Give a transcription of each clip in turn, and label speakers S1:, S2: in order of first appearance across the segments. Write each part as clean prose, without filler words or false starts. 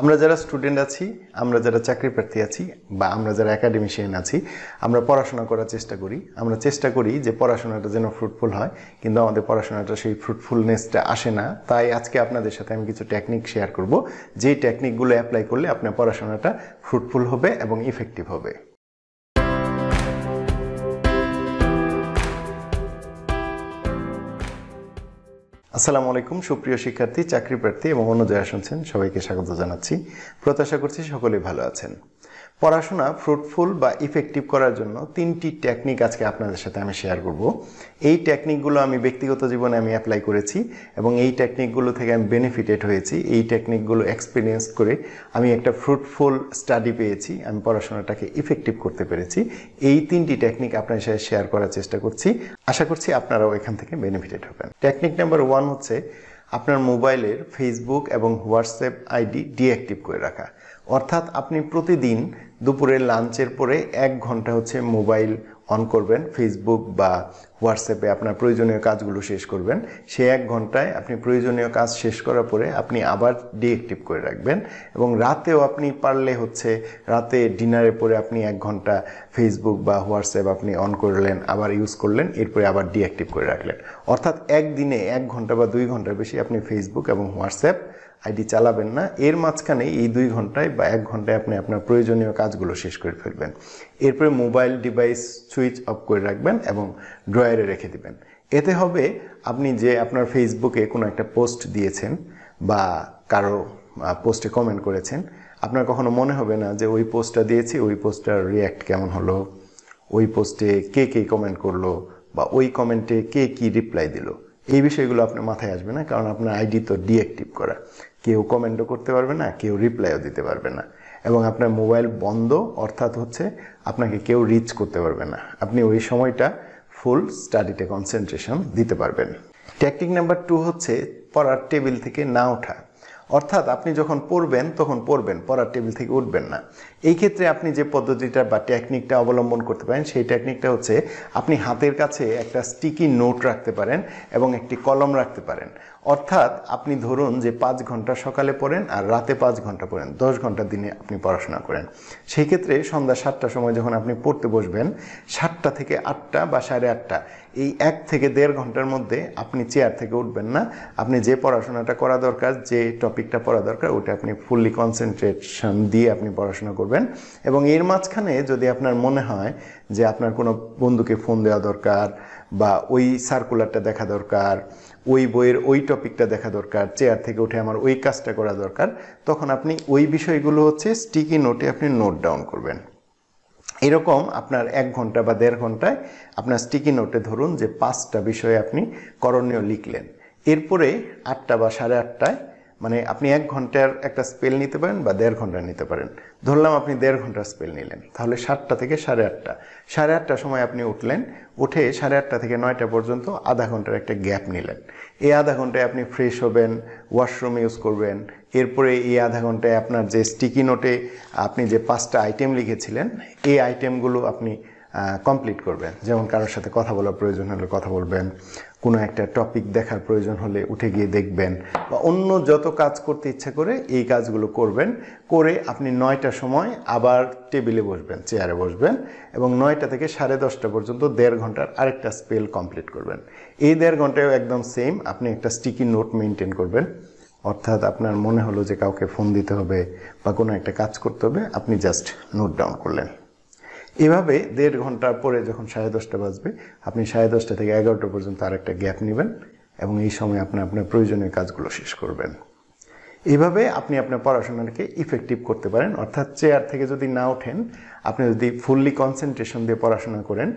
S1: আমরা যারা স্টুডেন্ট আছি, আমরা যারা চাকরি প্রার্থী আছি বা আমরা যারা একাডেমিশিয়ান আছি, আমরা পড়াশোনা করার চেষ্টা করি। আমরা চেষ্টা করি যে পড়াশোনাটা যেন ফ্রুটফুল হয়, কিন্তু আমাদের পড়াশোনাটা সেই ফ্রুটফুলনেসটা আসে না। তাই আজকে আপনাদের সাথে আমি কিছু টেকনিক শেয়ার করব, যেই টেকনিকগুলো অ্যাপ্লাই করলে আপনার পড়াশোনাটা ফ্রুটফুল হবে এবং ইফেক্টিভ হবে। আসসালামু আলাইকুম সুপ্রিয় শিক্ষার্থী, চাকরি প্রার্থী এবং অন্য যারা শুনছেন সবাইকে স্বাগত জানাচ্ছি। প্রত্যাশা করছি সকলেই ভালো আছেন। পড়াশোনা ফ্রুটফুল বা ইফেক্টিভ করার জন্য 3টি টেকনিক আজকে আপনাদের সাথে আমি শেয়ার করব। এই টেকনিকগুলো আমি ব্যক্তিগত জীবনে আমি অ্যাপ্লাই করেছি এবং এই টেকনিকগুলো থেকে আমি বেনিফিটেড হয়েছি। এই টেকনিকগুলো এক্সপিরিয়েন্স করে আমি একটা ফ্রুটফুল স্টাডি পেয়েছি, আমি পড়াশোনাটাকে ইফেক্টিভ করতে পেরেছি। এই 3টি টেকনিক আপনার সাথে শেয়ার করার চেষ্টা করছি, আশা করছি আপনারাও এখান থেকে বেনিফিটেড হবেন। টেকনিক নাম্বার 1 হচ্ছে আপনার মোবাইলের ফেসবুক এবং হোয়াটসঅ্যাপ আইডি ডিঅ্যাক্টিভ করে রাখা। অর্থাৎ আপনি প্রতিদিন দুপুরের লাঞ্চের পরে 1 ঘন্টা হচ্ছে মোবাইল অন করবেন, ফেসবুক বা হোয়াটসঅ্যাপে আপনার প্রয়োজনীয় কাজগুলো শেষ করবেন। সেই 1 ঘন্টায় আপনি প্রয়োজনীয় কাজ শেষ করার পরে আপনি আবার ডিঅ্যাক্টিভ করে রাখবেন। এবং রাতেও আপনি পারলে হচ্ছে রাতে ডিনারের পরে আপনি 1 ঘন্টা ফেসবুক বা হোয়াটসঅ্যাপ আপনি অন করলেন, আবার ইউজ করলেন, এরপরে আবার ডিঅ্যাক্টিভ করে রাখলেন। অর্থাৎ একদিনে 1 ঘন্টা বা 2 ঘন্টার বেশি আপনি ফেসবুক এবং হোয়াটসঅ্যাপ আইডি চালাবেন না। এর মাঝখানে এই 2 ঘন্টায় বা 1 ঘন্টায় আপনি আপনার প্রয়োজনীয় কাজগুলো শেষ করে ফেলবেন। এরপরে মোবাইল ডিভাইস সুইচ অফ করে রাখবেন এবং ড্রয়ারে রেখে দিবেন। এতে হবে আপনি যে আপনার ফেসবুকে কোনো একটা পোস্ট দিয়েছেন বা কারো পোস্টে কমেন্ট করেছেন, আপনার কখনো মনে হবে না যে ওই পোস্টটা দিয়েছি, ওই পোস্টটার রিয়্যাক্ট কেমন হলো, ওই পোস্টে কে কে কমেন্ট করলো বা ওই কমেন্টে কে কি রিপ্লাই দিল। এই বিষয়গুলো আপনার মাথায় আসবে না, কারণ আপনার আইডি তো ডিঅ্যাক্টিভ করা। কেউ কমেন্টও করতে পারবে না, কেউ রিপ্লাইও দিতে পারবে না, এবং আপনার মোবাইল বন্ধ, অর্থাৎ হচ্ছে আপনাকে কেউ রিচ করতে পারবে না। আপনি ওই সময়টা ফুল স্টাডিতে কনসেন্ট্রেশন দিতে পারবেন। টেকনিক নাম্বার 2 হচ্ছে পড়ার টেবিল থেকে না ওঠা। অর্থাৎ আপনি যখন পড়বেন তখন পড়বেন, পড়ার টেবিল থেকে উঠবেন না। এই ক্ষেত্রে আপনি যে পদ্ধতিটা বা টেকনিকটা অবলম্বন করতে পারেন সেই টেকনিকটা হচ্ছে আপনি হাতের কাছে একটা স্টিকি নোট রাখতে পারেন এবং একটি কলম রাখতে পারেন। অর্থাৎ আপনি ধরুন যে 5 ঘন্টা সকালে পড়েন আর রাতে 5 ঘন্টা পড়েন, 10 ঘন্টা দিনে আপনি পড়াশোনা করেন। সেই ক্ষেত্রে সন্ধ্যা 7টার সময় যখন আপনি পড়তে বসবেন, 7টা থেকে 8টা বা 8:30 এই 1 থেকে 1.5 ঘন্টার মধ্যে আপনি চেয়ার থেকে উঠবেন না। আপনি যে পড়াশোনাটা করা দরকার, যে টপিকটা পড়া দরকার, ওটা আপনি ফুললি কনসেন্ট্রেশন দিয়ে আপনি পড়াশোনা করবেন। এবং এর মাঝখানে যদি আপনার মনে হয় যে আপনার কোনো বন্ধুকে ফোন দেওয়া দরকার বা ওই সার্কুলারটা দেখা দরকার, ওই বইয়ের ওই টপিকটা দেখা দরকার, চেয়ার থেকে উঠে আমার ওই কাজটা করা দরকার, তখন আপনি ওই বিষয়গুলো হচ্ছে স্টিকি নোটে আপনি নোট ডাউন করবেন। এরকম আপনার 1 ঘন্টা বা 1.5 ঘন্টায় আপনার স্টিকি নোটে ধরুন যে 5টা বিষয়ে আপনি করণীয় লিখলেন। এরপরে 8টা বা 8:30টায় মানে আপনি 1 ঘন্টার একটা স্পেল নিতে পারেন বা 1.5 ঘন্টা নিতে পারেন। ধরলাম আপনি 1.5 ঘন্টার স্পেল নিলেন, তাহলে 7টা থেকে 8:30, 8:30টার সময় আপনি উঠলেন, উঠে 8:30 থেকে 9টা পর্যন্ত আধা ঘন্টার একটা গ্যাপ নিলেন। এই আধা ঘন্টায় আপনি ফ্রেশ হবেন, ওয়াশরুম ইউজ করবেন। এরপরে এই আধা ঘন্টায় আপনার যে স্টিকি নোটে আপনি যে 5টা আইটেম লিখেছিলেন, এই আইটেমগুলো আপনি কমপ্লিট করবেন। যেমন কারোর সাথে কথা বলার প্রয়োজন হলে কথা বলবেন, কোনো একটা টপিক দেখার প্রয়োজন হলে উঠে গিয়ে দেখবেন, বা অন্য যত কাজ করতে ইচ্ছা করে এই কাজগুলো করবেন। করে আপনি 9টার সময় আবার টেবিলে বসবেন, চেয়ারে বসবেন এবং 9টা থেকে 10:30 পর্যন্ত 1.5 ঘন্টার আরেকটা স্পেল কমপ্লিট করবেন। এই 1.5 ঘন্টায়ও একদম সেম, আপনি একটা স্টিকি নোট মেনটেন করবেন। অর্থাৎ আপনার মনে হলো যে কাউকে ফোন দিতে হবে বা কোনো একটা কাজ করতে হবে, আপনি জাস্ট নোট ডাউন করলেন। এভাবে 1.5 ঘন্টার পরে যখন 10:30 বাজবে, আপনি 10:30 থেকে 11টা পর্যন্ত আরেকটা গ্যাপ নেবেন এবং এই সময় আপনি আপনার প্রয়োজনীয় কাজগুলো শেষ করবেন। এইভাবে আপনি আপনার পড়াশোনাকে ইফেক্টিভ করতে পারেন। অর্থাৎ চেয়ার থেকে যদি না ওঠেন, আপনি যদি ফুললি কনসেন্ট্রেশন দিয়ে পড়াশোনা করেন,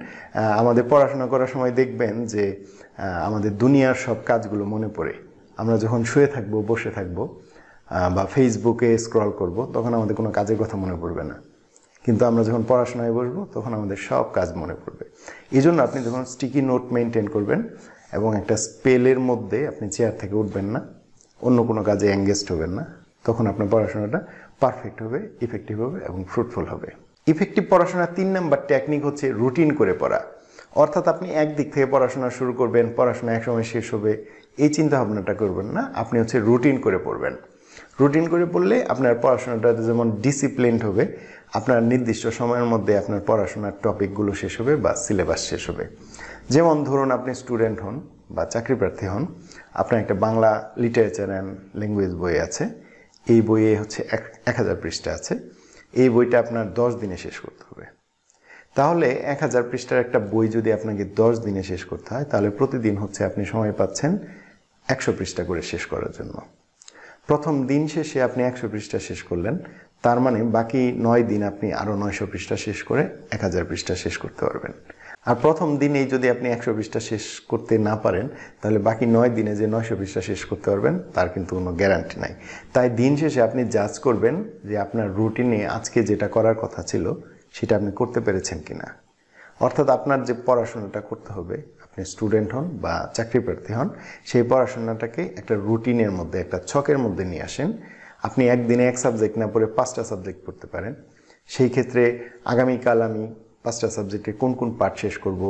S1: আমাদের পড়াশোনা করার সময় দেখবেন যে আমাদের দুনিয়ার সব কাজগুলো মনে পড়ে। আমরা যখন শুয়ে থাকবো, বসে থাকবো বা ফেসবুকে স্ক্রল করব, তখন আমাদের কোনো কাজের কথা মনে পড়বে না। কিন্তু আমরা যখন পড়াশোনায় বসবো তখন আমাদের সব কাজ মনে পড়বে। এই জন্য আপনি যখন স্টিকি নোট মেনটেন করবেন এবং একটা স্পেলের মধ্যে আপনি চেয়ার থেকে উঠবেন না, অন্য কোনো কাজে এঙ্গেজড হবেন না, তখন আপনার পড়াশোনাটা পারফেক্ট হবে, ইফেক্টিভ হবে এবং ফ্রুটফুল হবে। ইফেক্টিভ পড়াশোনার 3 নাম্বার টেকনিক হচ্ছে রুটিন করে পড়া। অর্থাৎ আপনি একদিক থেকে পড়াশোনা শুরু করবেন, পড়াশোনা একসময় শেষ হবে, এই চিন্তা ভাবনাটা করবেন না। আপনি হচ্ছে রুটিন করে পড়বেন। রুটিন করে পড়লে আপনার পড়াশোনাটা যেমন ডিসিপ্লিনড হবে, আপনার নির্দিষ্ট সময়ের মধ্যে আপনার পড়াশোনার টপিকগুলো শেষ হবে বা সিলেবাস শেষ হবে। যেমন ধরুন আপনি স্টুডেন্ট হন বা চাকরি প্রার্থী হন, আপনার একটা বাংলা লিটারেচার অ্যান্ড ল্যাঙ্গুয়েজ বই আছে। এই বইয়ে হচ্ছে 1000 পৃষ্ঠা আছে। এই বইটা আপনার 10 দিনে শেষ করতে হবে। তাহলে 1000 পৃষ্ঠার একটা বই যদি আপনাকে 10 দিনে শেষ করতে হয়, তাহলে প্রতিদিন হচ্ছে আপনি সময় পাচ্ছেন 100 পৃষ্ঠা করে শেষ করার জন্য। প্রথম দিন শেষে আপনি 100 পৃষ্ঠা শেষ করলেন, তার মানে বাকি 9 দিন আপনি আরও 900 পৃষ্ঠা শেষ করে 1000 পৃষ্ঠা শেষ করতে পারবেন। আর প্রথম দিনেই যদি আপনি 100 পৃষ্ঠা শেষ করতে না পারেন, তাহলে বাকি 9 দিনে যে 900 পৃষ্ঠা শেষ করতে পারবেন তার কিন্তু কোনো গ্যারান্টি নাই। তাই দিন শেষে আপনি জাজ করবেন যে আপনার রুটিনে আজকে যেটা করার কথা ছিল সেটা আপনি করতে পেরেছেন কিনা। অর্থাৎ আপনার যে পড়াশোনাটা করতে হবে, আপনি স্টুডেন্ট হন বা চাকরি প্রার্থী হন, সেই পড়াশোনাটাকে একটা রুটিনের মধ্যে, একটা ছকের মধ্যে নিয়ে আসেন। আপনি একদিনে এক সাবজেক্ট না পড়ে 5টা সাবজেক্ট পড়তে পারেন। সেই ক্ষেত্রে আগামীকাল আমি 5টা সাবজেক্টের কোন কোন পার্ট শেষ করব,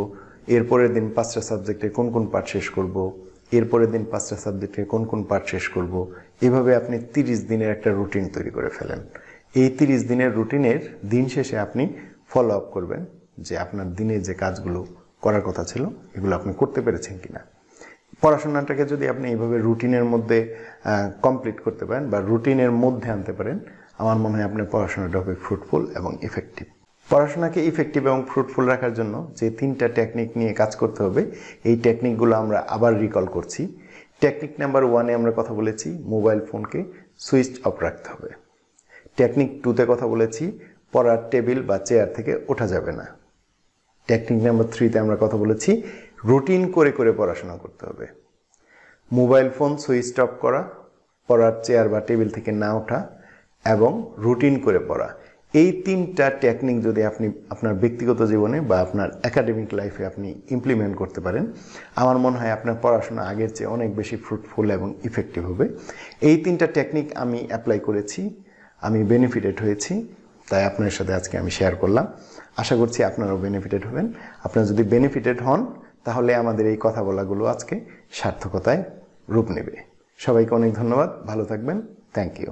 S1: এরপরের দিন 5টা সাবজেক্টের কোন কোন পার্ট শেষ করব, এরপরের দিন 5টা সাবজেক্টের কোন কোন পার্ট শেষ করব। এভাবে আপনি 30 দিনের একটা রুটিন তৈরি করে ফেলেন। এই 30 দিনের রুটিনের দিন শেষে আপনি ফলো আপ করবেন যে আপনার দিনে যে কাজগুলো করার কথা ছিল এগুলো আপনি করতে পেরেছেন কিনা। পড়াশোনাটাকে যদি আপনি এইভাবে রুটিনের মধ্যে কমপ্লিট করতে পারেন বা রুটিনের মধ্যে আনতে পারেন, আমার মনে হয় আপনার পড়াশোনাটা হবে ফ্রুটফুল এবং ইফেক্টিভ। পড়াশোনাকে ইফেক্টিভ এবং ফ্রুটফুল রাখার জন্য যে 3টা টেকনিক নিয়ে কাজ করতে হবে, এই টেকনিকগুলো আমরা আবার রিকল করছি। টেকনিক নাম্বার 1-এ আমরা কথা বলেছি মোবাইল ফোনকে সুইচ অফ রাখতে হবে। টেকনিক 2-তে কথা বলেছি পড়ার টেবিল বা চেয়ার থেকে ওঠা যাবে না। টেকনিক নাম্বার 3-তে আমরা কথা বলেছি রুটিন করে করে পড়াশোনা করতে হবে। মোবাইল ফোন সুইচ অফ করা, পড়ার চেয়ার বা টেবিল থেকে না ওঠা এবং রুটিন করে পড়া, এই 3টা টেকনিক যদি আপনি আপনার ব্যক্তিগত জীবনে বা আপনার একাডেমিক লাইফে আপনি ইমপ্লিমেন্ট করতে পারেন, আমার মনে হয় আপনার পড়াশোনা আগের চেয়ে অনেক বেশি ফ্রুটফুল এবং ইফেক্টিভ হবে। এই 3টা টেকনিক আমি অ্যাপ্লাই করেছি, আমি বেনিফিটেড হয়েছি, তাই আপনার সাথে আজকে আমি শেয়ার করলাম। আশা করছি আপনারাও বেনিফিটেড হবেন। আপনারা যদি বেনিফিটেড হন তাহলে আমাদের এই কথা বলাগুলো আজকে সার্থকতায় রূপ নেবে। সবাইকে অনেক ধন্যবাদ, ভালো থাকবেন, থ্যাংক ইউ।